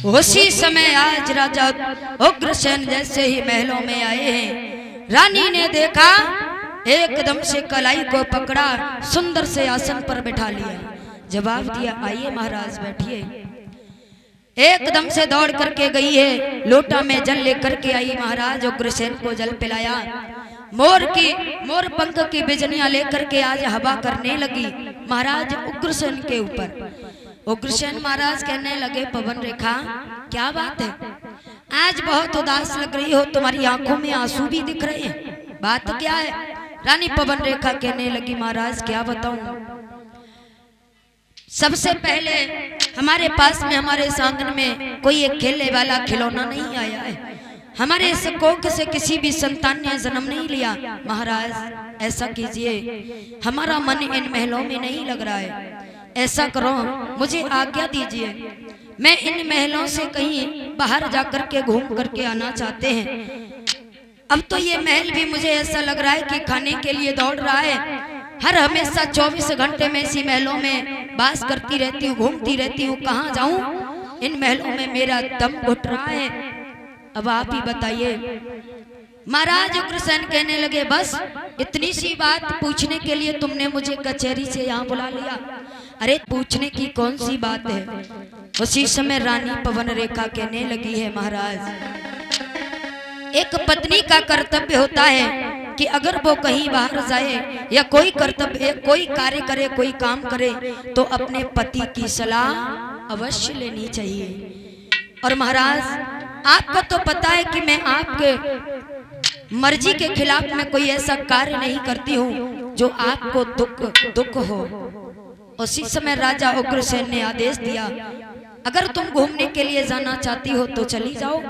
उसी समय आज राजा उग्रसेन जैसे ही महलों में आए हैं, रानी ने देखा, एकदम से कलाई को पकड़ा, सुंदर से आसन पर बिठा लिया, जवाब दिया आइए महाराज बैठिए। एकदम से दौड़ करके गई है, लोटा में जल लेकर के आई, महाराज उग्रसेन को जल पिलाया। मोर पंख की बिजनियां लेकर के आज हवा करने लगी महाराज उग्रसेन के ऊपर। उग्रसेन महाराज कहने लगे पवन रेखा क्या बात है, आज बहुत उदास लग रही हो, तुम्हारी आंखों में आंसू भी दिख रहे हैं, बात क्या है? रानी पवन रेखा कहने लगी महाराज क्या बताऊं, सबसे पहले हमारे पास में हमारे आंगन में कोई एक खेलने वाला खिलौना नहीं आया है, हमारे इस कोख से किसी भी संतान ने जन्म नहीं लिया। महाराज ऐसा कीजिए, हमारा मन इन महलों में नहीं लग रहा है, ऐसा करो मुझे आज्ञा दीजिए, मैं इन महलों से कहीं बाहर जाकर के घूम करके आना चाहते हैं। अब तो ये महल भी मुझे ऐसा लग रहा है कि खाने के लिए दौड़ रहा है, हर हमेशा 24 घंटे में इसी महलों में बास करती रहती हूँ, घूमती रहती हूँ, कहाँ जाऊं, इन महलों में मेरा दम घुट रहा है, अब आप ही बताइए। महाराज उग्रसेन कहने लगे बस इतनी सी बात पूछने के लिए तुमने मुझे कचहरी से यहाँ बुला लिया? अरे पूछने की कौन सी बात है? उसी समय रानी पवन रेखा कहने लगी है महाराज, एक पत्नी का कर्तव्य होता है कि अगर वो कहीं बाहर जाए या कोई कर्तव्य, कोई कार्य करे, कोई काम करे, तो अपने पति की सलाह अवश्य लेनी चाहिए। और महाराज आपको तो पता है कि मैं आपके मर्जी के खिलाफ में कोई ऐसा कार्य नहीं करती हूँ जो आपको दुख हो। उसी समय राजा उग्रसेन ने आदेश दिया, अगर तुम घूमने के लिए जाना चाहती हो तो चली जाओ।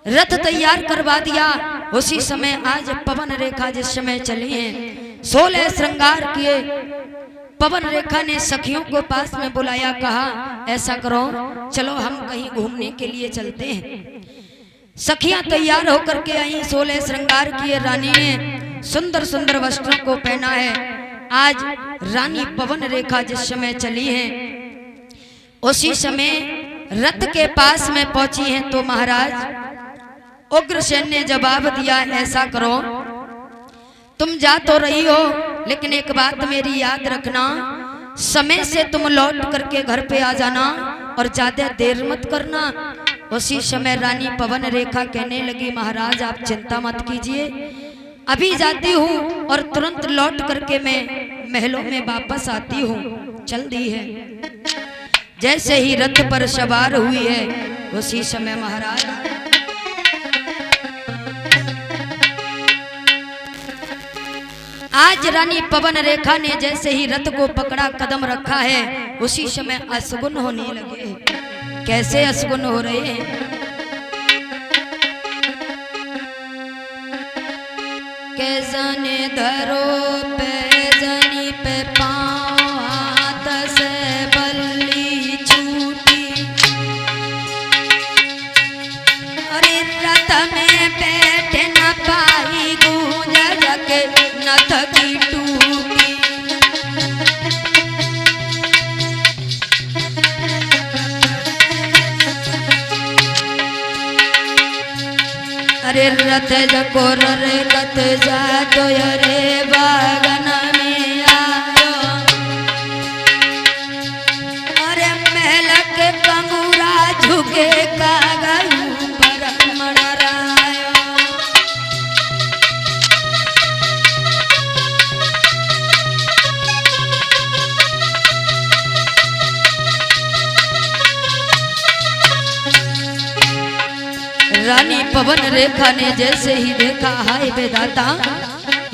रथ तैयार करवा दिया। उसी समय आज पवन रेखा जिस समय चली है, 16 श्रृंगार किए, पवन रेखा ने सखियों को पास में बुलाया, कहा ऐसा करो चलो हम कहीं घूमने के लिए चलते हैं। सखियां तैयार होकर के आई, 16 श्रृंगार किए, रानी ने सुंदर सुंदर वस्त्रों को पहना है। आज रानी पवन रेखा जिस समय चली है, उसी समय रथ के पास में पहुंची हैं तो महाराज उग्रसेन ने जवाब दिया, ऐसा करो तुम जा तो रही हो, लेकिन एक बात मेरी याद रखना, समय से तुम लौट करके घर पे आ जाना और ज्यादा देर मत करना। उसी समय रानी पवन रेखा कहने लगी, महाराज आप चिंता मत कीजिए, अभी जाती हूँ और तुरंत लौट करके मैं महलों में वापस आती हूँ। चल दी है। जैसे ही रथ पर सवार हुई है, उसी समय महाराज आज रानी पवन रेखा ने जैसे ही रथ को पकड़ा, कदम रखा है, उसी समय असगुन होने लगे। कैसे असगुन हो रहे हैं? कैसने धरो पे जनी पे पाँव, हाथ से बल्ली छूटी, अरे रथ में बैठे न पाई, गूंज जग नथ की टूटी। अरे रथ जकोर रे कत जातो, अरे बागन में आयो, अरे महल के पंगुरा झुके कागू पर मड़रायो। रानी पवन रेखा ने जैसे ही देखा, हाय बेदाता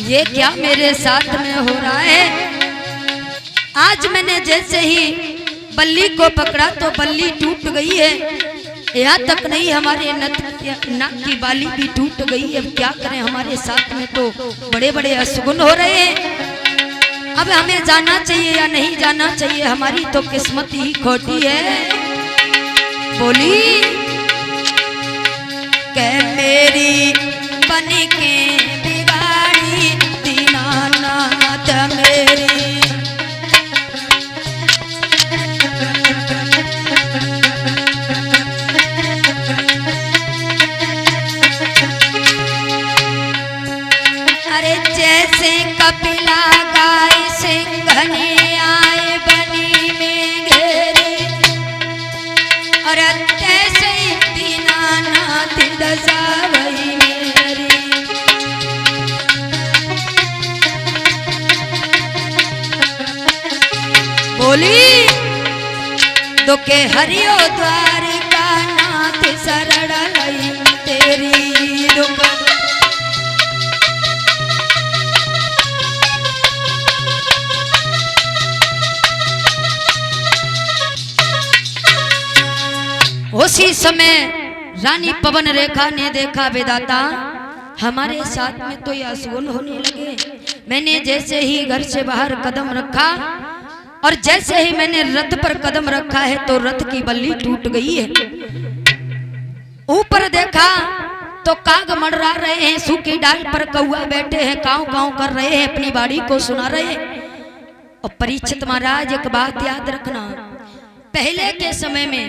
ये क्या मेरे साथ में हो रहा है? आज मैंने जैसे ही बल्ली को पकड़ा तो बल्ली टूट गई है, यहाँ तक नहीं हमारे नाक की बाली भी टूट गई। अब क्या करें, हमारे साथ में तो बड़े बड़े असगुन हो रहे हैं। अब हमें जाना चाहिए या नहीं जाना चाहिए? हमारी तो किस्मत ही खोटी है। बोली के मेरी बनी के बिगाड़ी दीनानाथ मेरी, दशा भई मेरी। बोली दुखे हरियो द्वारिका नाथ शरण लई तेरी दुख। उसी समय रानी पवन रेखा ने देखा विधाता हमारे साथ में तो ये अशुभ होने लगे। मैंने जैसे ही घर से बाहर कदम रखा और जैसे ही मैंने रथ पर कदम रखा है तो रथ की बल्ली टूट गई है। ऊपर देखा तो काग मंडरा रहे हैं, सूखी डाल पर कौआ बैठे हैं, काव काव कर रहे हैं, अपनी बाड़ी को सुना रहे हैं। और परीक्षित महाराज एक बात याद रखना, पहले के समय में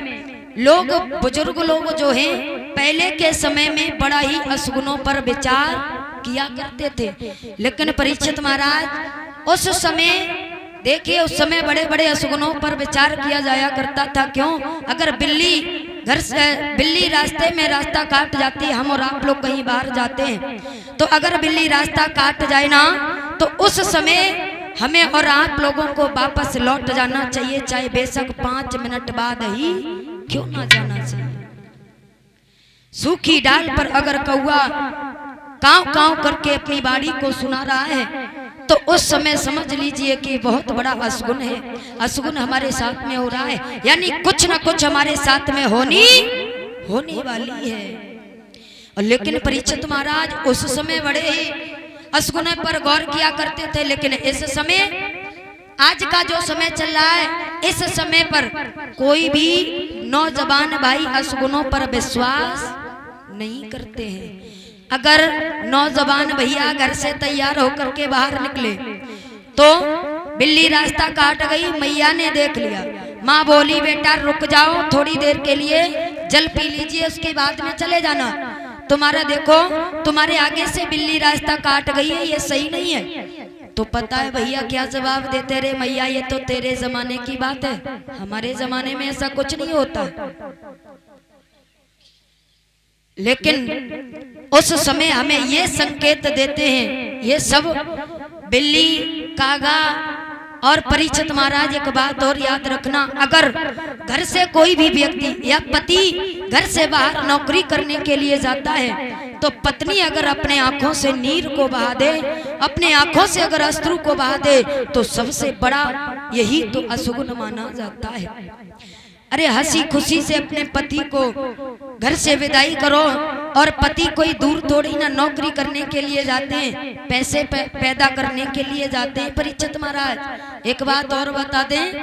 लोग बुजुर्ग लोग जो हैं पहले के समय में बड़ा ही अशुगुनों पर विचार किया करते थे। लेकिन परीक्षित महाराज उस समय देखिए, उस समय बड़े बड़े अशुगुनों पर विचार किया जाया करता था। क्यों? अगर बिल्ली रास्ते में रास्ता काट जाती है, हम और आप लोग कहीं बाहर जाते हैं तो अगर बिल्ली रास्ता काट जाए ना तो उस समय हमें और आप लोगों को वापस लौट जाना चाहिए, चाहे बेशक 5 मिनट बाद ही क्यों ना जाना चाहिए। सूखी डाल पर अगर कौआ काव काव करके अपनी बाड़ी को सुना रहा है तो उस समय समझ लीजिए कि बहुत बड़ा अशुगुन है, अशुगुन हमारे साथ में हो रहा है, यानी कुछ ना कुछ हमारे साथ में होने वाली है। और लेकिन परीक्षित महाराज उस समय बड़े ही अशुगुन पर गौर किया करते थे। लेकिन इस समय आज का जो समय चल रहा है, इस समय पर कोई भी नौजवान भाई अशुगुनों पर विश्वास नहीं करते हैं। अगर नौजवान भैया घर से तैयार होकर के बाहर निकले तो बिल्ली रास्ता काट गई, मैया ने देख लिया, माँ बोली बेटा रुक जाओ थोड़ी देर के लिए, जल पी लीजिए, उसके बाद में चले जाना। तुम्हारा देखो तुम्हारे आगे से बिल्ली रास्ता काट गई है, ये सही नहीं है। तो पता है भैया क्या जवाब देते रे, मैया ये तो तेरे जमाने की बात है, हमारे जमाने में ऐसा कुछ नहीं होता। लेकिन उस समय हमें ये संकेत देते हैं ये सब बिल्ली, कागा और परीक्षित महाराज। एक बात और याद रखना, अगर घर से कोई भी व्यक्ति या पति घर से बाहर नौकरी करने के लिए जाता है तो पत्नी अगर अपने आंखों से नीर को बहा दे, अपने आंखों से अगर अश्रु को बहा दे तो सबसे बड़ा यही तो अशुगुन माना जाता है। अरे हंसी खुशी से अपने पति को घर से विदाई करो, और पति कोई दूर थोड़ी ना नौकरी करने के लिए जाते हैं, पैसे पैदा करने के लिए जाते हैं। परीक्षित महाराज एक बात और बता दें,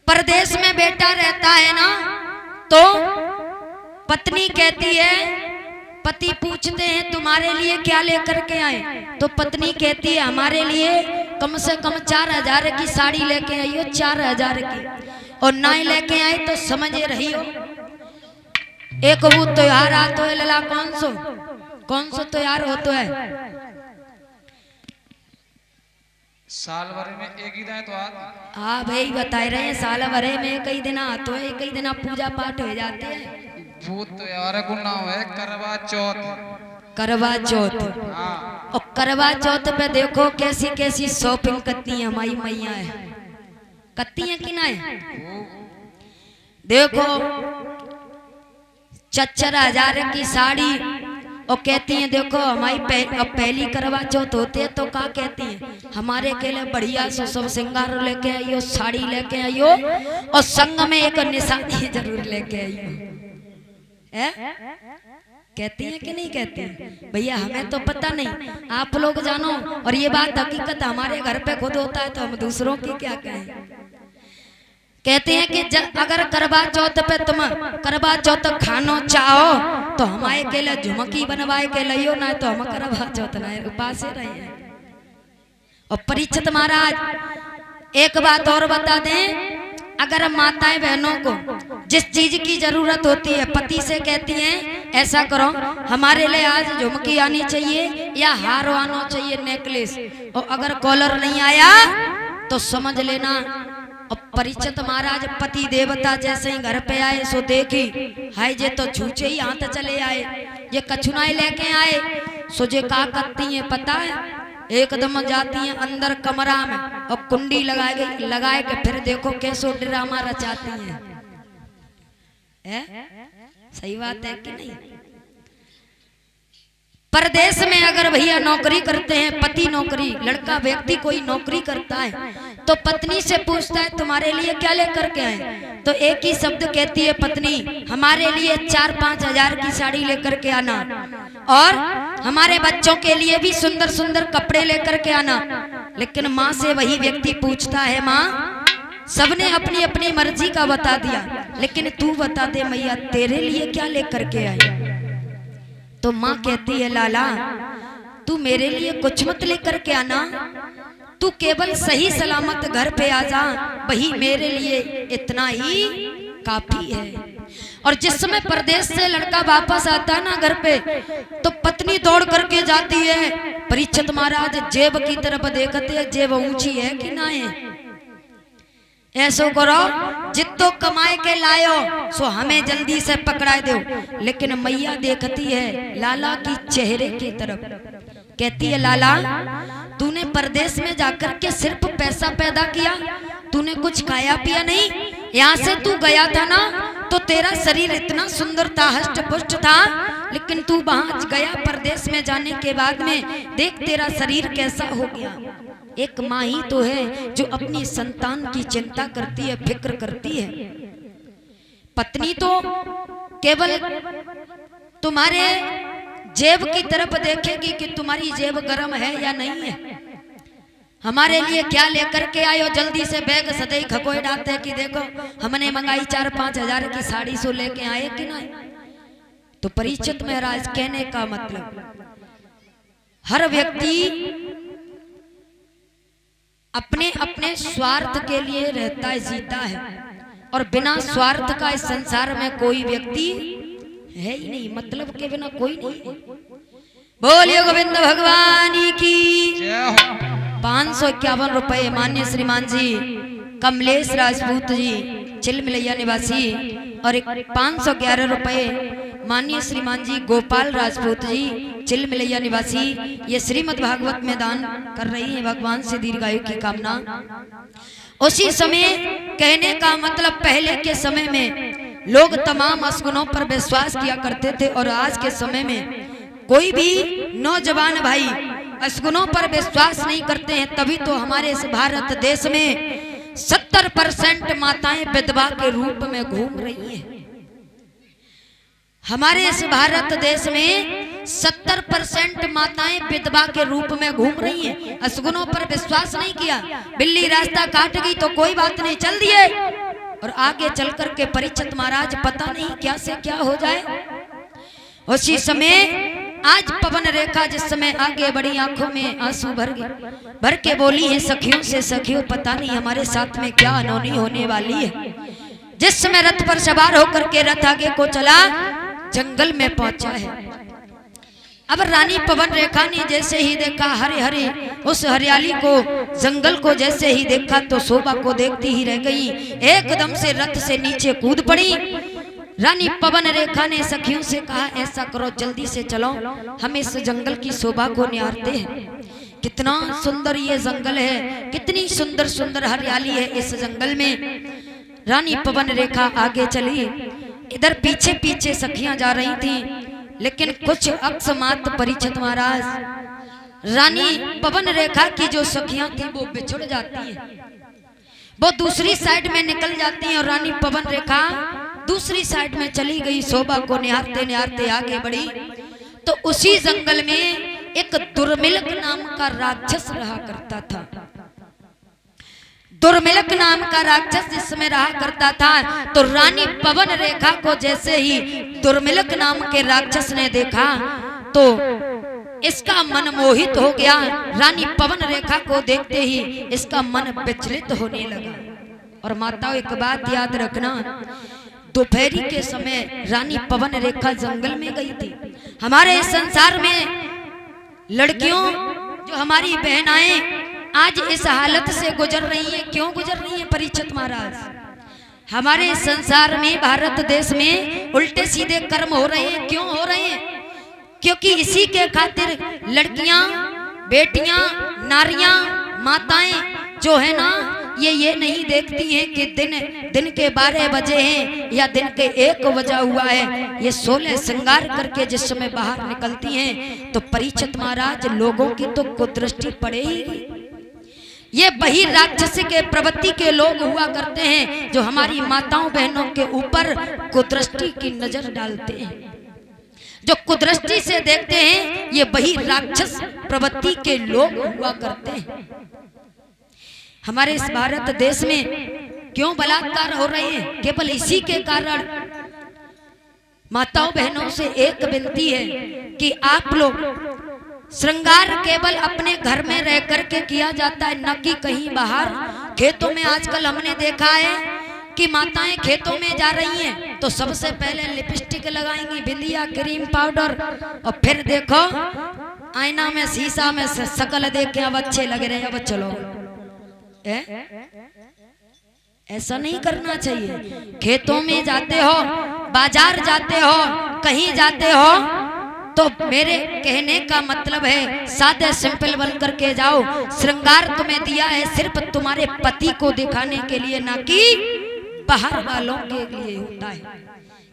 परदेश में बेटा रहता है ना तो पत्नी कहती है, पति पूछते हैं तुम्हारे लिए क्या लेकर के आए, तो पत्नी कहती है हमारे लिए कम से कम 4000 की साड़ी लेके आई हो, 4000 की, और ना लेके आई तो समझ रही हो। एक वो त्योहार आतो है लला, कौन सो त्योहार हो तो है, साल भर में एक ही दिन त्योहार। हाँ भाई बता रहे हैं, साल भर में कई दिन आतो है, कई दिन पूजा पाठ हो जाते हैं। वो त्योहार को नाम है करवा चौथ। करवा चौथ, हाँ। और करवा चौथ पे देखो कैसी कैसी शॉपिंग करती है हमारी मैया है, करती है कि नहीं। देखो 4,000 की साड़ी, और कहती हैं देखो हमारी पहली करवा चौथ होती है तो क्या कहती हैं, हमारे के लिए बढ़िया से सब श्रृंगार लेके आइयो, साड़ी लेके आइयो, और संग में एक निशानी जरूर लेके आइयो। कहती हैं कि नहीं कहती हैं भैया, हमें तो पता नहीं, आप लोग जानो। और ये बात हकीकत हमारे घर पे खुद होता है तो हम दूसरों की क्या कहें। कहते हैं कि अगर करवा चौथ पे तुम करवा चौथ खानो चाहो तो हमारे के लिए झुमकी बनवाए के लियो, ना तो हम करवा चौथ ना उपास रहे। और परीक्षित महाराज एक बात और बता दें, अगर माताएं बहनों को जिस चीज की जरूरत होती है पति से कहती हैं ऐसा करो हमारे लिए आज झुमकी आनी चाहिए या हार आना चाहिए, नेकलेस, और अगर कॉलर नहीं आया तो समझ लेना और परीक्षित महाराज पति देवता जैसे ही घर पे आए सो देखी हाय जे तो छूचे ही हाथ चले आए, ये कछुनाई लेके आए सो जे का करती है पता है, एकदम जाती है अंदर कमरा में और कुंडी लगाए के फिर देखो कैसो ड्रामा रचाती है। सही बात है कि नहीं? परदेश में अगर भैया नौकरी करते हैं, पति नौकरी, लड़का व्यक्ति कोई नौकरी करता है तो पत्नी से पूछता है तुम्हारे लिए क्या लेकर के आए, तो एक ही शब्द कहती है पत्नी, हमारे लिए 4-5 हजार की साड़ी लेकर के आना और हमारे बच्चों के लिए भी सुंदर सुंदर कपड़े लेकर के आना। लेकिन माँ से वही व्यक्ति पूछता है, माँ सबने अपनी अपनी मर्जी का बता दिया, लेकिन तू बता दे मैया तेरे लिए क्या लेकर के आई। तो माँ कहती है, लाला तू मेरे लिए कुछ मत लेकर के आना, तू केवल सही सलामत घर पे आ जा, वही मेरे लिए इतना ही काफी है। और जिस समय परदेश से लड़का वापस आता है ना घर पे, तो पत्नी दौड़ करके जाती है, परीक्षित महाराज जेब की तरफ देखते हैं, जेब ऊंची है कि ना है, ऐसो करो जितो कमाए के लायो सो हमें जल्दी से पकड़ा दो। लेकिन मैया देखती है लाला की चेहरे की तरफ, कहती है लाला तूने परदेश में जाकर के सिर्फ पैसा पैदा किया, तूने कुछ खाया पिया नहीं, यहाँ से तू गया था ना तो तेरा शरीर इतना सुंदर था, हष्ट पुष्ट था, लेकिन तू वहां गया परदेश में जाने के बाद में देख तेरा शरीर कैसा हो गया। एक माँ ही तो है जो अपनी संतान की चिंता करती है, फिक्र करती है। पत्नी तो केवल तुम्हारे जेब की तरफ देखेगी कि तुम्हारी जेब गर्म है या नहीं है, हमारे लिए क्या लेकर के आयो, जल्दी से बैग सदैव खकोए डालते हैं कि देखो हमने मंगाई 4-5 हजार की साड़ी सो लेके आए कि नहीं। तो परीक्षित महाराज कहने का मतलब, हर व्यक्ति अपने अपने स्वार्थ के लिए रहता है, जीता है, और बिना स्वार्थ का इस संसार में कोई व्यक्ति है ही नहीं, मतलब के बिना कोई नहीं। बोलिए गोविंद भगवान की। 551 रुपए मान्य श्रीमान जी कमलेश राजपूत जी चिलमिलैया निवासी, और 511 रुपए माननीय श्रीमान जी गोपाल राजपूत जी चिलमिलैया निवासी, ये श्रीमद् भागवत में दान कर रही है, भगवान से दीर्घायु की कामना। उसी समय कहने का मतलब, पहले के समय में लोग तमाम असगुनों पर विश्वास किया करते थे, और आज के समय में कोई भी नौजवान भाई असगुनों पर विश्वास नहीं करते हैं। तभी तो हमारे इस भारत देश में 70% माताएं विधवा के रूप में घूम रही हैं। हमारे इस भारत देश में 70% माताएं विधवा के रूप में घूम रही हैं। असगुनों पर विश्वास नहीं किया, बिल्ली रास्ता काट गई तो कोई बात नहीं, चल दिए, और आगे चल कर के परीक्षित महाराज पता नहीं क्या से क्या हो जाए। उसी समय आज पवन रेखा जिस समय आगे बड़ी आंखों में आंसू भर के बोली है सखियों से, सखियों पता नहीं हमारे साथ में क्या अनहोनी होने वाली है। जिस समय रथ पर सवार होकर के रथ आगे को चला, जंगल में पहुंचा है। अब रानी पवन रेखा ने जैसे ही देखा हरे हरे उस हरियाली को, जंगल को जैसे ही देखा तो शोभा को देखती ही रह गई, एकदम से रथ से नीचे कूद पड़ी। रानी पवन रेखा ने सखियों से कहा, ऐसा करो जल्दी से चलो, हम इस जंगल की शोभा को निहारते हैं। कितना सुंदर ये जंगल है, कितनी सुंदर सुंदर हरियाली है इस जंगल में। रानी पवन रेखा आगे चली, इधर पीछे पीछे सखियां जा रही थीं, लेकिन कुछ अकस्मात परीक्षित महाराज रानी पवन रेखा की जो सखियां थी वो बिछुड़ जाती है, वो दूसरी साइड में निकल जाती हैं, और रानी पवन रेखा दूसरी साइड में चली गई। शोभा को निहारते निहारते आगे बढ़ी तो उसी जंगल में एक दुर्मिलक नाम का राक्षस रहा करता था। दुर्मिलक नाम का राक्षस जिसमें रहा करता था, तो रानी पवन रेखा को जैसे ही दुर्मिलक नाम के राक्षस ने देखा तो इसका मन मोहित हो गया। रानी पवन रेखा को देखते ही इसका मन विचलित होने लगा। और माताओं एक बात याद रखना, दोपहरी के समय रानी पवन रेखा जंगल में गई थी। हमारे संसार में लड़कियों, जो हमारी बहनाएं आज इस हालत से गुजर रही है। क्यों गुजर रही है परीक्षित महाराज? हमारे संसार में, भारत देश में उल्टे सीधे कर्म हो रहे हैं। क्यों हो रहे हैं? क्योंकि इसी के खातिर लड़कियां, बेटियां, नारियां, माताएं जो है ना, ये नहीं देखती हैं कि दिन के 12 बजे हैं या दिन के 1 बजा हुआ है। ये 16 श्रृंगार करके जिस समय बाहर निकलती हैं तो परीक्षित महाराज लोगों की तो कुदृष्टि पड़ेगी। ये वही राक्षस के प्रवृत्ति के लोग हुआ करते हैं जो हमारी माताओं बहनों के ऊपर कुदृष्टि की नजर डालते हैं। जो कुदृष्टि से देखते हैं ये वही राक्षस प्रवृत्ति के लोग हुआ करते हैं। हमारे इस भारत देश में क्यों बलात्कार हो रहे हैं? केवल इसी के कारण। माताओं बहनों से एक विनती है कि आप लोग श्रृंगार केवल अपने घर में रह करके किया जाता है, न कि कहीं बाहर। खेतों में आजकल हमने देखा है कि माताएं खेतों में जा रही हैं तो सबसे पहले लिपस्टिक लगाएंगी, बिंदिया, क्रीम, पाउडर, और फिर देखो आईना में, शीशा में शकल देख के अब अच्छे लग रहे हैं, अब चलो। ऐसा नहीं करना चाहिए। खेतों में जाते हो, बाजार जाते हो, कहीं जाते हो तो मेरे कहने का मतलब है सादे सिंपल बन करके जाओ। श्रृंगार तुम्हें दिया है सिर्फ तुम्हारे पति को दिखाने के लिए, ना कि बाहर वालों के लिए होता है।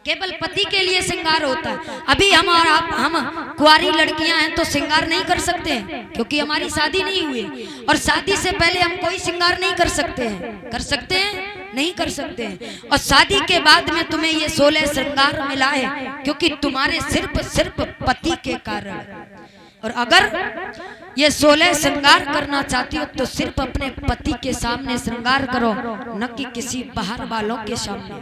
केवल पति के लिए श्रृंगार होता है। अभी हम और हम कुंवारी लड़कियां हैं तो श्रृंगार नहीं कर सकते हैं क्योंकि हमारी शादी नहीं हुई, और शादी से पहले हम कोई श्रृंगार नहीं कर सकते हैं। कर सकते हैं? नहीं कर सकते हैं। और शादी के बाद में तुम्हें ये 16 श्रृंगार मिला है क्योंकि तुम्हारे सिर्फ पति के कारण। और अगर ये 16 श्रृंगार करना चाहती हो तो सिर्फ अपने पति के सामने श्रृंगार करो, न कि किसी बाहर वालों के सामने,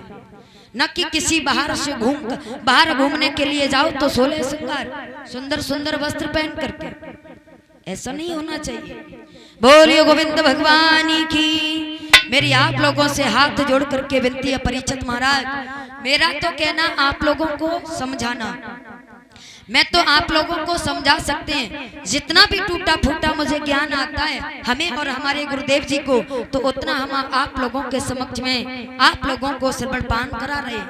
न कि किसी बाहर घूमने के लिए जाओ तो 16 श्रृंगार, सुंदर सुंदर वस्त्र पहन करके। ऐसा नहीं होना चाहिए। बोलिए गोविंद भगवान की। मेरी आप लोगों से हाथ जोड़ करके विनती है परीक्षित महाराज, मेरा तो कहना आप लोगों को समझाना। मैं तो आप लोगों को समझा सकते हैं, जितना भी टूटा फूटा मुझे ज्ञान आता है हमें और हमारे गुरुदेव जी को, तो उतना हम आप लोगों के समक्ष में आप लोगों को श्रवण पान करा रहे।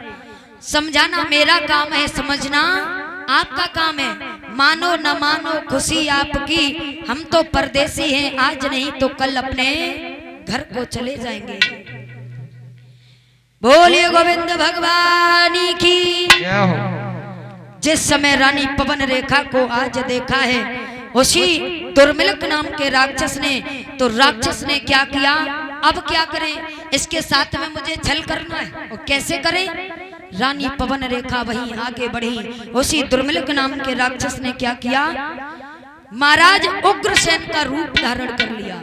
समझाना मेरा काम है, समझना आपका काम है। मानो न मानो खुशी आपकी, हम तो परदेसी हैं, आज नहीं तो कल अपने घर को चले जाएंगे। बोलिए गोविंद भगवान की। क्या हो? जिस समय रानी पवन रेखा को आज देखा है उसी दुर्मिलक नाम के राक्षस ने, तो राक्षस ने क्या किया? अब क्या करें? इसके साथ में मुझे छल करना है, और कैसे करें? रानी पवन रेखा वहीं आगे बढ़ी। उसी दुर्मिलक नाम के राक्षस ने क्या किया? महाराज उग्रसेन का रूप धारण कर लिया।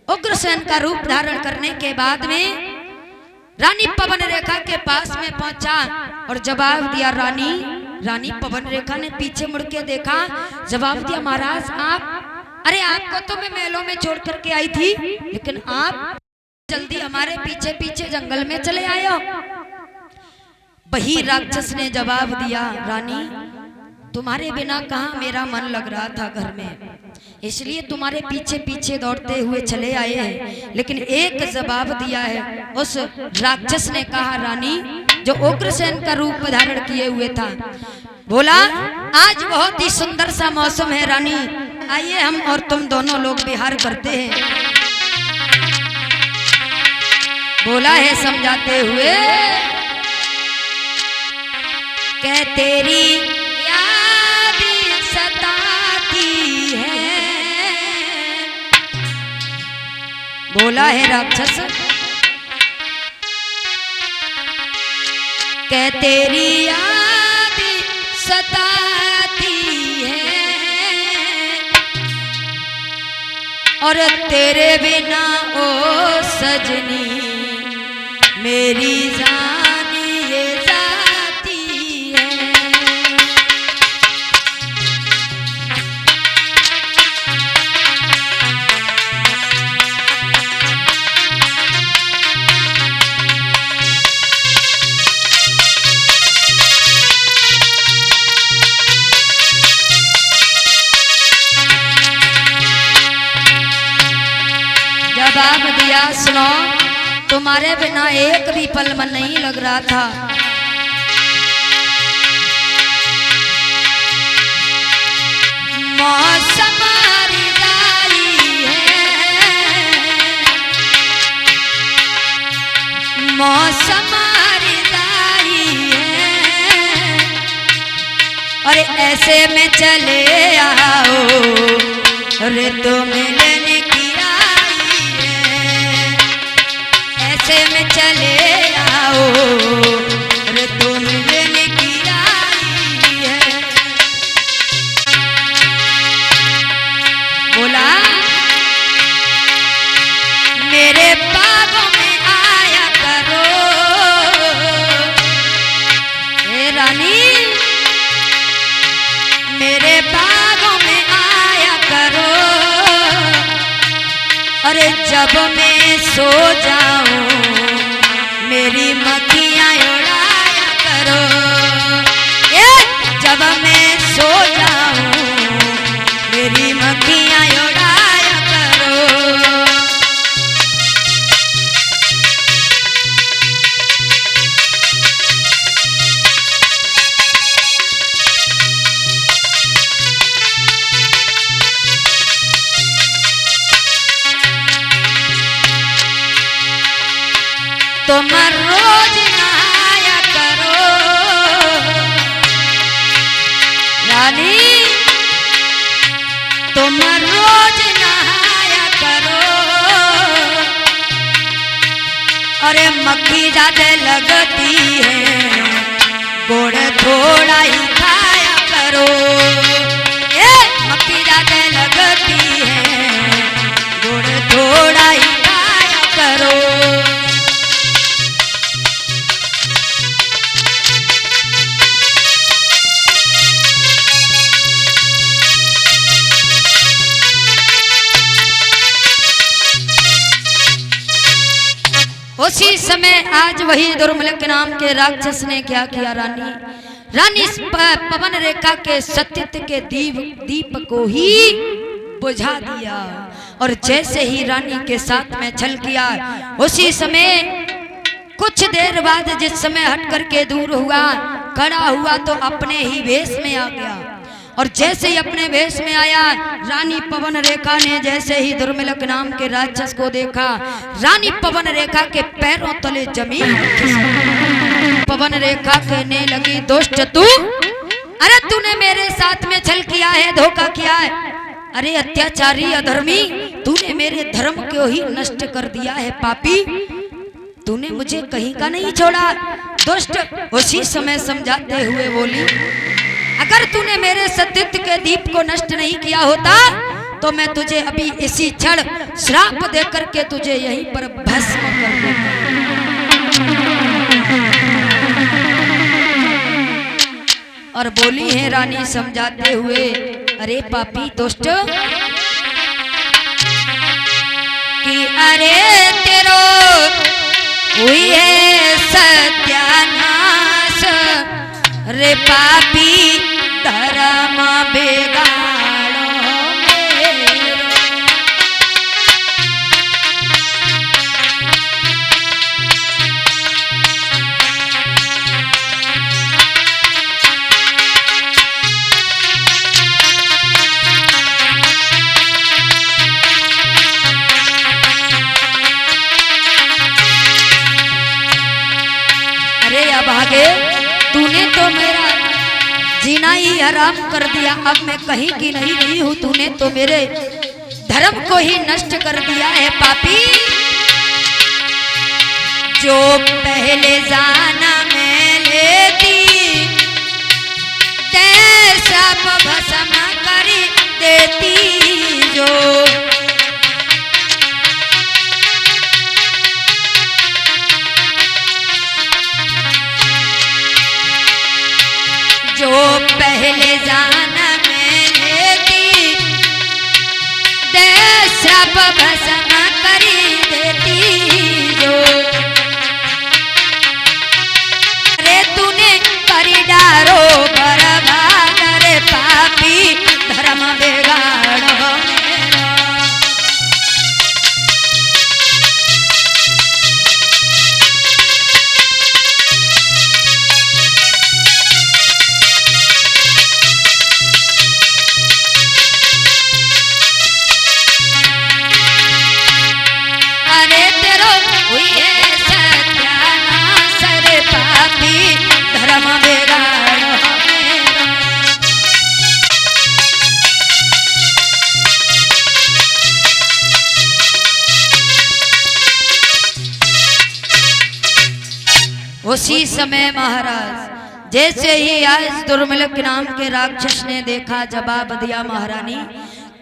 उग्रसेन का रूप धारण करने के बाद में रानी पवन रेखा के पास में पहुंचा और जवाब दिया। रानी पवन रेखा ने पीछे मुड़ के देखा, जवाब दिया, महाराज आप, अरे आपको तो मैं महलों में छोड़ करके आई थी, लेकिन आप जल्दी हमारे पीछे पीछे जंगल में चले आए हो। वही राक्षस ने जवाब दिया, रानी तुम्हारे बिना कहाँ मेरा मन लग रहा था घर में, इसलिए तुम्हारे पीछे पीछे दौड़ते हुए चले आए हैं। लेकिन एक जवाब दिया है उस राक्षस ने, कहा रानी जो उग्रसेन का रूप धारण किए हुए था, बोला आज बहुत ही सुंदर सा मौसम है रानी, आइए हम और तुम दोनों लोग विहार करते हैं। बोला है समझाते हुए, कह तेरी याद सताती है। बोला है राक्षस, कह तेरी याद सताती है और तेरे बिना ओ सजनी मेरी जान ये जाती है। भैया सुनो, तुम्हारे बिना एक भी पल मन नहीं लग रहा था। मौसम रिदाई है, मौसम रिदाई है, और ऐसे में चले आओ ऋतु मिलने की आई है, ऐसे में चले आओ ऋतु मिलने की आई है। बोला मेरे बागों में आया करो ए रानी, मेरे बागों में आया करो, अरे जब मैं सो जाऊं मेरी मक्खियां उड़ाया करो, ए जब मैं सो जाऊं मेरी मक्खियां उड़ाया करो। तुम रोज नहाया करो रानी, तुम रोज नहाया करो, अरे मक्खी ज्यादा लगती है गुड़ थोड़ा ही खाया करो, ए मक्खी ज्यादा लगती है गुड़ थोड़ा ही खाया करो। उसी समय आज वही दुर्मलक नाम के राक्षस ने क्या किया रानी, रानी पवन रेखा के सत्यत्व के दीप को ही बुझा दिया, और जैसे ही रानी के साथ में छल किया उसी समय कुछ देर बाद जिस समय हट करके दूर हुआ खड़ा हुआ तो अपने ही वेश में आ गया, और जैसे ही अपने वेश में आया रानी पवन रेखा ने जैसे ही दुर्मिलक नाम के राक्षस को देखा, रानी पवन रेखा के पैरों तले जमीन पवन रेखा कहने लगी दुष्ट तू, अरे तूने मेरे साथ में छल किया है, धोखा किया है, अरे अत्याचारी अधर्मी, तूने मेरे धर्म को ही नष्ट कर दिया है पापी, तूने मुझे कहीं का नहीं छोड़ा। दुष्ट उसी समय समझाते हुए बोली अगर तूने मेरे सत्यत्व के दीप को नष्ट नहीं किया होता तो मैं तुझे अभी इसी क्षण श्राप दे करके तुझे यहीं पर भस्म कर दूंगा। और बोली है रानी समझाते हुए अरे पापी दुष्ट कि अरे तेरो हुई है सत्यानाश रे पापी धर्म बिगाड़ो मेरो। अरे अब आगे तूने तो मेरा जीना ही हराम कर दिया, अब मैं कहीं की नहीं हूँ, तूने तो मेरे धर्म को ही नष्ट कर दिया है पापी। जो पहले जाना मैं लेती ते सब भस्म कर देती, जो पहले जाना मैं लेती दे सब भस्म कर देती, जो अरे तूने करी डारो बर्बाद रे पापी धर्म बिगाड़ो मेरा। उसी समय महाराज जैसे ही आज दुर्मिलक नाम के राक्षस ने देखा, जवाब दिया, महारानी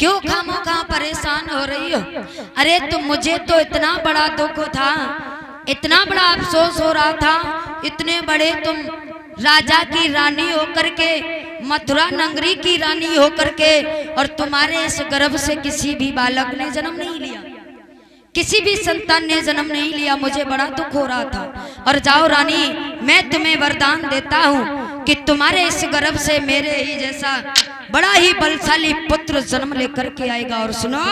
क्यों खामोखा परेशान हो रही हो? अरे तुम, मुझे तो इतना बड़ा दुख था, इतना बड़ा अफसोस हो रहा था, इतने बड़े तुम राजा की रानी होकर के, मथुरा नगरी की रानी होकर के, और तुम्हारे इस गर्भ से किसी भी बालक ने जन्म नहीं लिया, किसी भी संतान ने जन्म नहीं लिया। मुझे बड़ा दुख हो रहा था। और जाओ रानी, मैं तुम्हें वरदान देता हूँ कि तुम्हारे इस गर्भ से मेरे ही जैसा बड़ा ही बलशाली पुत्र जन्म लेकर के आएगा। और सुनो,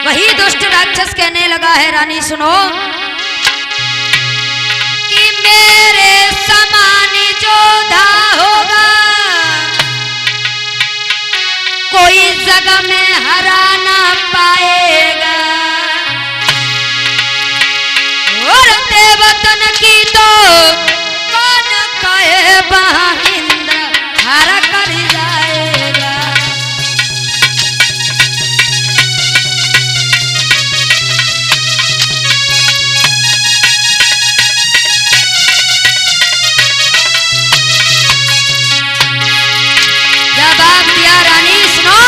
वही दुष्ट राक्षस कहने लगा है, रानी सुनो कि मेरे समान जोधा होगा कोई जगह में हरा ना पाएगा, और देवतन की तो कौन कहे वहाँ इंद्र हरा कर जाएगा। जवाब दिया रानी, सुनो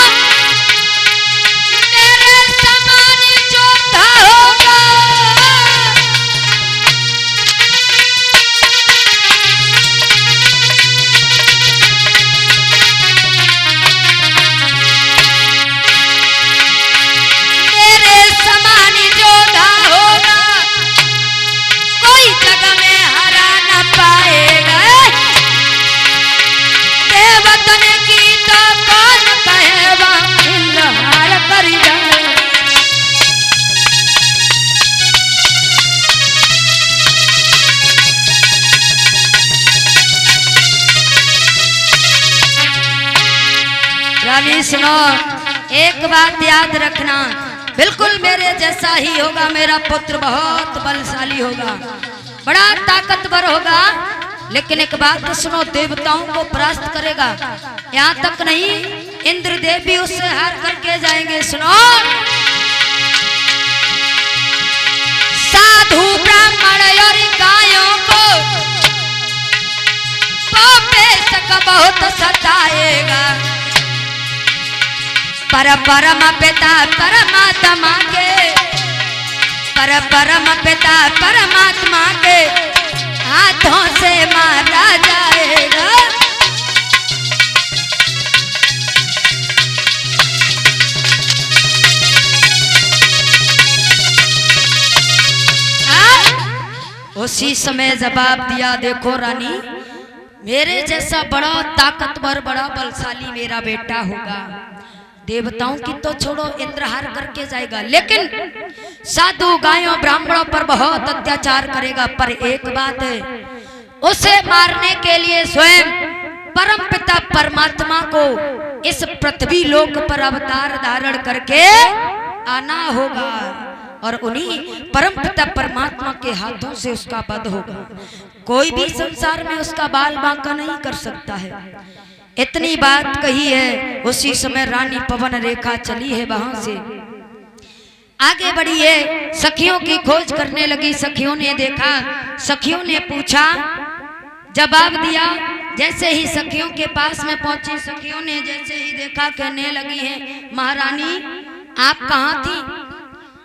मेरे समान जोधा होगा मेरे समान जोधा होगा कोई जगह में हरा न पाएगा, देवतन की तो कौन कहेगा इंद्र हार कर जाए। रानी सुनो, एक बात याद रखना, बिल्कुल मेरे जैसा ही होगा मेरा पुत्र, बहुत बलशाली होगा, बड़ा ताकतवर होगा, लेकिन एक बात तो सुनो, देवताओं को परास्त करेगा। यहाँ तक नहीं, इंद्रदेव भी उससे हार करके जाएंगे। सुनो, साधु ब्राह्मण और गायों को पापेशक बहुत सताएगा, परम पिता परमात्मा के, परम पिता परमात्मा के हाथों से मारा जाएगा। उसी समय जवाब दिया, देखो रानी, मेरे जैसा बड़ा ताकतवर, बड़ा बलशाली मेरा बेटा होगा, देवताओं की तो छोड़ो, इंद्र हार करके जाएगा, लेकिन साधु गायों ब्राह्मणों पर बहुत अत्याचार करेगा। पर एक बात है, उसे मारने के लिए स्वयं परम पिता परमात्मा को इस पृथ्वी लोक पर अवतार धारण करके आना होगा, और उन्हीं परम पिता परमात्मा के हाथों से उसका वध होगा। कोई भी संसार में उसका बाल बांका नहीं कर सकता है। इतनी बात कही है। उसी समय रानी पवन रेखा चली है, वहां से आगे बढ़ी है, सखियों की खोज करने लगी। सखियों ने देखा, सखियों ने पूछा, जवाब दिया। जैसे ही सखियों के पास में पहुंची, सखियों ने जैसे ही देखा, कहने लगी है, महारानी आप कहाँ थी?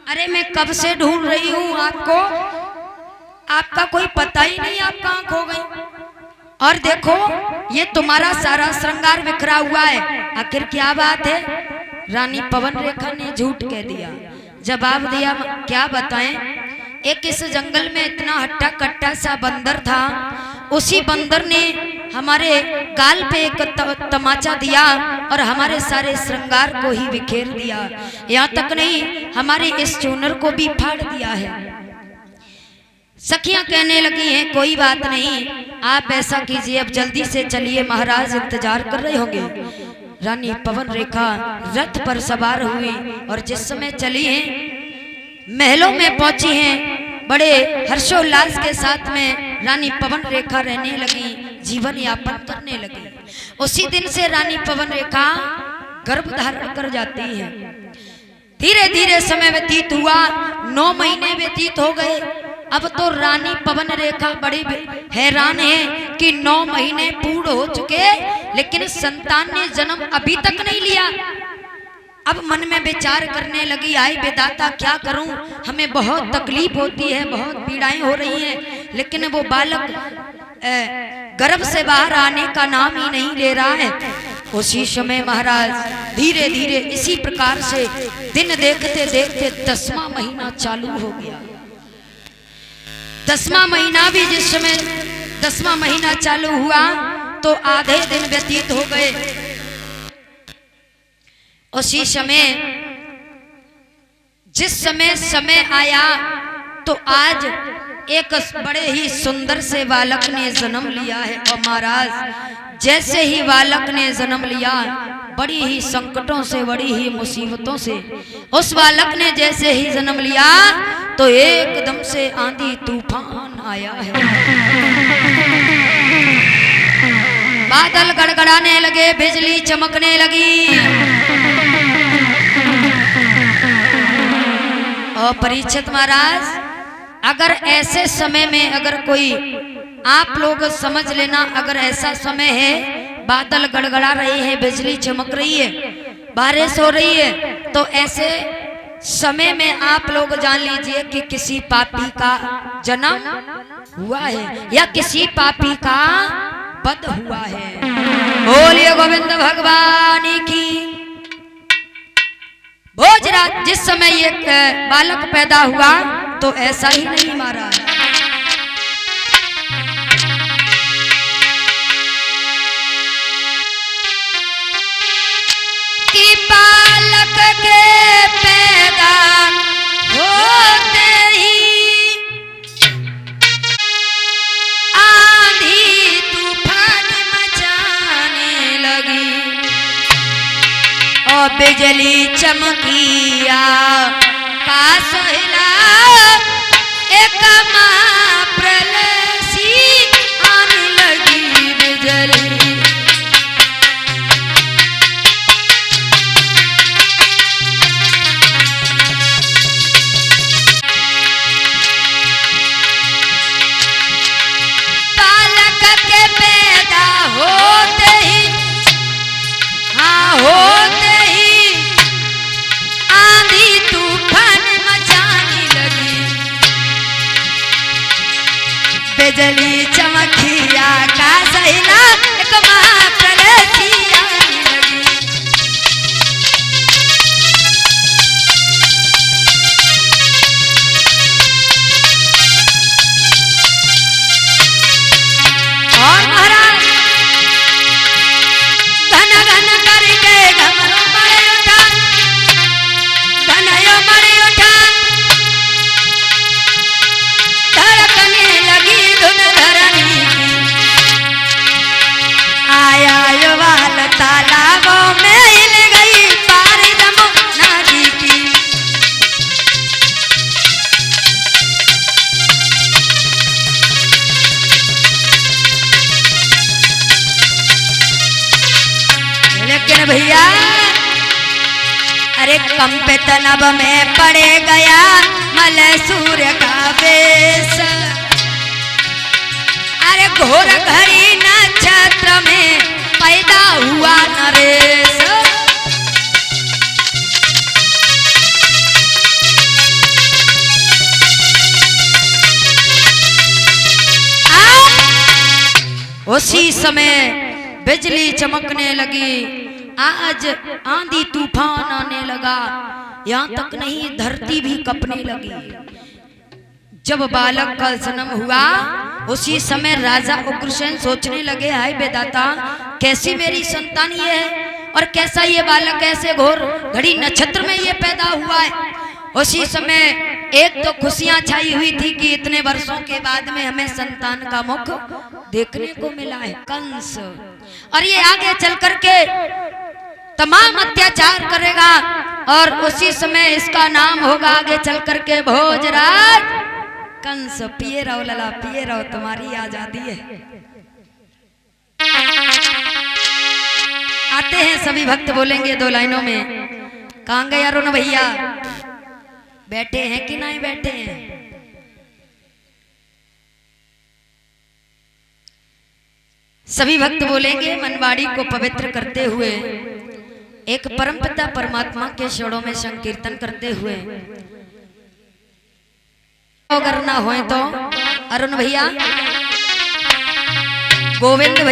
अरे मैं कब से ढूंढ रही हूँ आपको, आपका कोई पता ही नहीं, आप कहाँ खो गई। और देखो ये तुम्हारा सारा श्रृंगार बिखरा हुआ है, आखिर क्या बात है? रानी पवन रेखा ने झूठ कह दिया। जवाब दिया, क्या बताएं, एक इस जंगल में इतना हट्टा कट्टा सा बंदर था, उसी बंदर ने हमारे गाल पे एक तमाचा दिया और हमारे सारे श्रृंगार को ही बिखेर दिया। यहाँ तक नहीं, हमारे इस चूनर को भी फाड़ दिया है। सखियां कहने लगी हैं, कोई बात नहीं, आप ऐसा कीजिए, अब जल्दी से चलिए, महाराज इंतजार कर रहे होंगे। रानी पवन रेखा रथ पर सवार हुई और जिस समय चली हैं, महलों में पहुंची हैं, बड़े हर्षोल्लास के साथ में रानी पवन रेखा रहने लगी, जीवन यापन करने लगी। उसी दिन से रानी पवन रेखा गर्भ धारण कर जाती है। धीरे धीरे समय व्यतीत हुआ, 9 महीने व्यतीत हो गए। अब तो रानी पवन रेखा बड़ी हैरान है कि 9 महीने पूर्ण हो चुके, लेकिन संतान ने जन्म अभी तक नहीं लिया। अब मन में विचार करने लगी, आए विधाता क्या करूं, हमें बहुत तकलीफ होती है, बहुत पीड़ाएं हो रही हैं, लेकिन वो बालक गर्भ से बाहर आने का नाम ही नहीं ले रहा है। उसी समय महाराज धीरे धीरे इसी प्रकार से दिन देखते देखते 10वां महीना चालू हो गया। 10वां महीना भी जिस समय 10वां महीना चालू हुआ तो आधे दिन व्यतीत हो गए। उसी समय जिस समय आया तो आज एक बड़े ही सुंदर से बालक ने जन्म लिया है। और महाराज जैसे ही बालक ने जन्म लिया, बड़ी ही संकटों से, बड़ी ही मुसीबतों से उस बालक ने जैसे ही जन्म लिया तो एकदम से आंधी तूफान आया है। बादल गड़गड़ाने लगे, बिजली चमकने लगी। और परीक्षित महाराज, अगर ऐसे समय में अगर कोई, आप लोग समझ लेना, अगर ऐसा समय है, बादल गड़गड़ा रहे हैं, बिजली चमक रही है, बारिश हो रही है, तो ऐसे समय में आप लोग जान लीजिए कि किसी पापी का जन्म हुआ है या किसी पापी का वध हुआ है। बोलिए गोविंद भगवान की। भोज रात जिस समय ये बालक पैदा हुआ तो ऐसा ही नहीं मारा कि बालक के पैदा होते ही आंधी तूफान मचाने लगी और बिजली चमकिया काश हिला एक महाप्रलय सी आने लगी बिजली। बालक के पैदा होते ही, हाँ होते ही आंधी तूफान मचाने लगी, बिजली चमकिया का सहिला एक महाप्रलय सी आने लगी। और महाराज घन घन करके घमरो मरे उठा, घनयो मरे उठा, धड़कने लगी धुन धरनी की। आया यो वाल तालाबों में हिल गई पार जमुना जी की। लेकिन भैया, अरे कंपित नभ में पड़े गया मल सूर्य का वेश, अरे घोर घड़ी नक्षत्र में पैदा हुआ नरेश। उसी समय बिजली चमकने लगी, आज आंधी तूफान आने लगा, यहाँ तक नहीं धरती भी कपने लगी। जब बालक का जन्म हुआ उसी समय राजा उग्रसेन सोचने लगे, हाय बेदाता कैसी मेरी संतान ये है और कैसा ये बालक ऐसे घोर घड़ी नक्षत्र में ये पैदा हुआ है। उसी समय एक तो खुशियां छाई हुई थी कि इतने वर्षों के बाद में हमें संतान का मुख देखने को मिला है, कंस, और ये आगे चल करके तमाम अत्याचार करेगा और उसी समय इसका नाम होगा आगे चल करके भोजराज कंस। पिए रहो लला पिए रहो, तुम्हारी आजादी है। आते हैं सभी भक्त बोलेंगे 2 लाइनों में। कहां गए अरुण भैया? बैठे हैं कि नहीं बैठे हैं? सभी भक्त बोलेंगे मनवाड़ी को पवित्र करते हुए, एक परमपिता परमात्मा के चरणों में संकीर्तन करते हुए। अगर ना होए तो अरुण भैया, गोविंद भैया